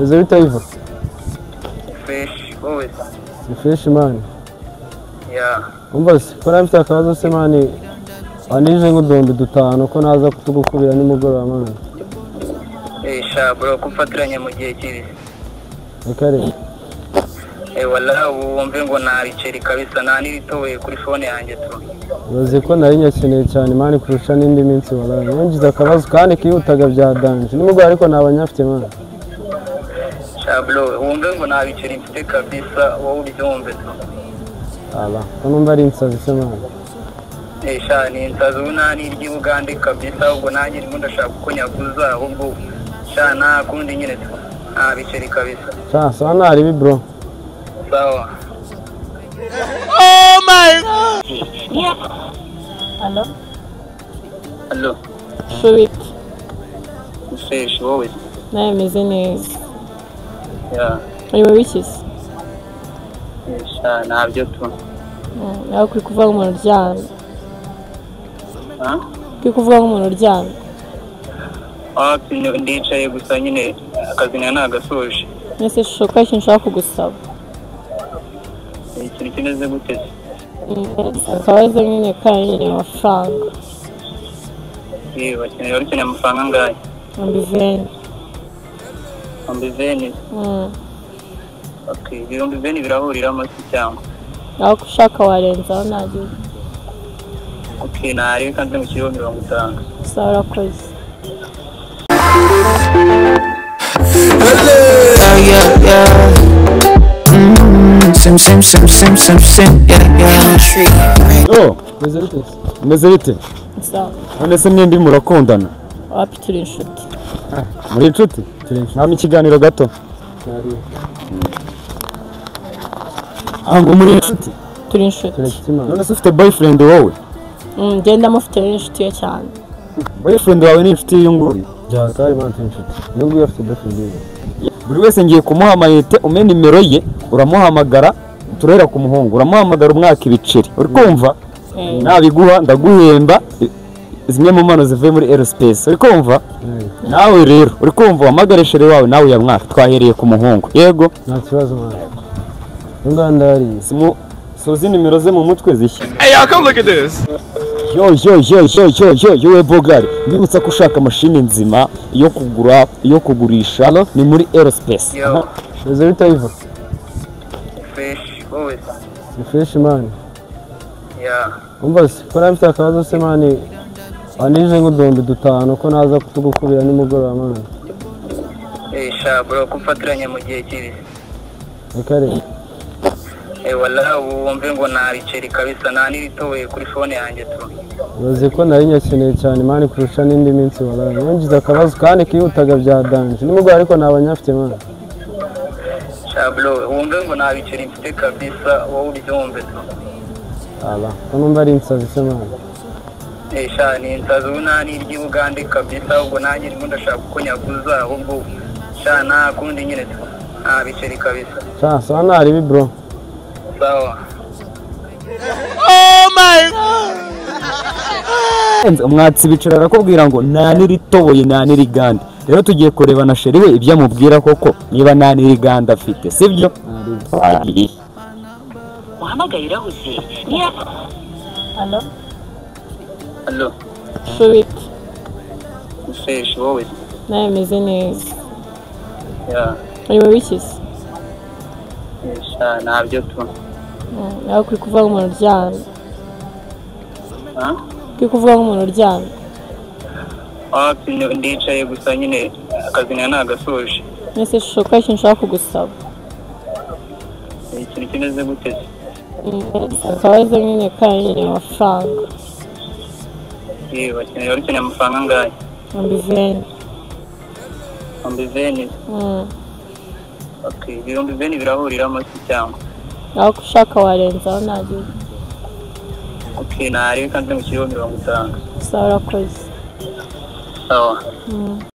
Meze bite Ivo? Fresh, always. Ni fresh man. Yeah. Umva se, ko nafite akabazo se man. Wanije nk'udombe dutanu ko naza kutugukubira nimugoroba man. Sha bro kufatiranye mu gihe kiri. Ekare. Wala wumve ngo nariceri kabisa nani ritowe kuri phone yanjye tu. Uzi ko nari nyakeneye cyane man kurusha n'indi minsi wala. Ngize akabazo kandi kiyutaga bya danje. Nimugoroba ariko nabanyafite man. Sha bro wumve ngo nariceri mfite kabisa wowe ubyumve tu. Aba, ko numva ari insazi se man. Sha ni insazi unani ry'Uganda kabisa ubwo nanjye ndimo ndashaka kunyaguza ahubwo sha na kundi nyine tu. Nariceri kabisa. Sha, so nari bi bro. Sawa. Oh my God! Yeah. Hello? Hello. Sweet. Fresh, always. My name is. Yeah. Are you wishes? Sha nabyo tu. Nawe kuri kuvuga umuntu uryamye. Kuri kuvuga umuntu uryamye. Ndicaye gusa nyine akazi nagasoje. Nese shoka ikintu nshaka kugusaba. Ikintu kimeze gute? Akabazo nyine kanye amafaranga. Bakeneye ukeneye amafaranga angahe? Ambiveni. Okay, ibihumbi 20 birahurira amasi cyangwa? Aho ushaka warenzaho nagiye. Okay, nari kandi mu kiro 50. Sawa urakoze. Yeah. Sim, yeah. Oh, meze bite? Sawa. None se mwembi murakundana? Wapi turi inshuti? Muri inshuti? Nta ikiganiro gato. Ngo muri inshuti? Turi inshuti. None se ufite boyfriend wowe? Ngenda mufite inshuti ye cyane. Boyfriend wawe ni inshuti y'inguri? Byakari man inshuti. N'ubwo yafite boyfriend. Buri wese ngiye kumuha amayete umenya nimero ye uramuhamagara turera ku muhungu uramuhamagara umwaka ibiceri uri kumva nabiguha ndaguhemba zimwe mu mano zivuye muri aerospace uri kumva nawe rero uri kumva wamagareshere wawe nawe ya mwaka twahereye ku muhungu yego nta kibazo mwana ngandari sozi nimero ze mu mutwe zishya Hey, come look at this. Yo Bogari mbibutsa ko ushaka mashini nzima yo kugurisha ni muri aerospace meze bite Ivo? Fresh, always. Ni fresh man. Yeah. Umva se, ko nafite akabazo se man. Wanije nk'udombe dutanu ko naza kutugukubira nimugoroba man. Sha bro kufatiranye mu gihe kiri. Ekare. Wala wumve ngo nariceri kabisa nani ritowe kuri phone yanjye tu. Uzi ko nari nyakeneye cyane man kurusha n'indi minsi wala. Ngize akabazo kandi kiyutaga bya danje. Nimugoroba ariko nabanyafite man. Sha bro wumve ngo nariceri mfite kabisa wowe ubyumve tu. Aba, ko numva ari insazi se man. Sha ni insazi unani ry'Uganda kabisa ubwo nanjye ndimo ndashaka kunyaguza ahubwo sha na kundi nyine tu. Nariceri kabisa. Sha, so nari bi bro. Sawa. Oh my God! Umwatsi bicara arakubwira ngo nani ritoboye nani riganda. Rero tugiye kureba na sheri we ibyo amubwira koko niba nani riganda afite sibyo? Wahamagaye irahuze. Yeah. Hello? Hello. Sweet. Fresh, always. My name is. Yeah. Are you wishes? Sha nabyo tu. Nawe kuri kuvuga umuntu uryamye. Kuri kuvuga umuntu uryamye. Ndicaye gusa nyine akazi nagasoje. Nese shoka ikintu nshaka kugusaba. Ikintu kimeze gute? Akabazo nyine kanye amafaranga. Bakeneye ukeneye amafaranga angahe? Ambiveni. Okay, ibihumbi 20 birahurira amasi cyangwa? Aho ushaka warenzaho nagiye. Okay, nari kandi mu kiro 50. Sawa urakoze. Sawa.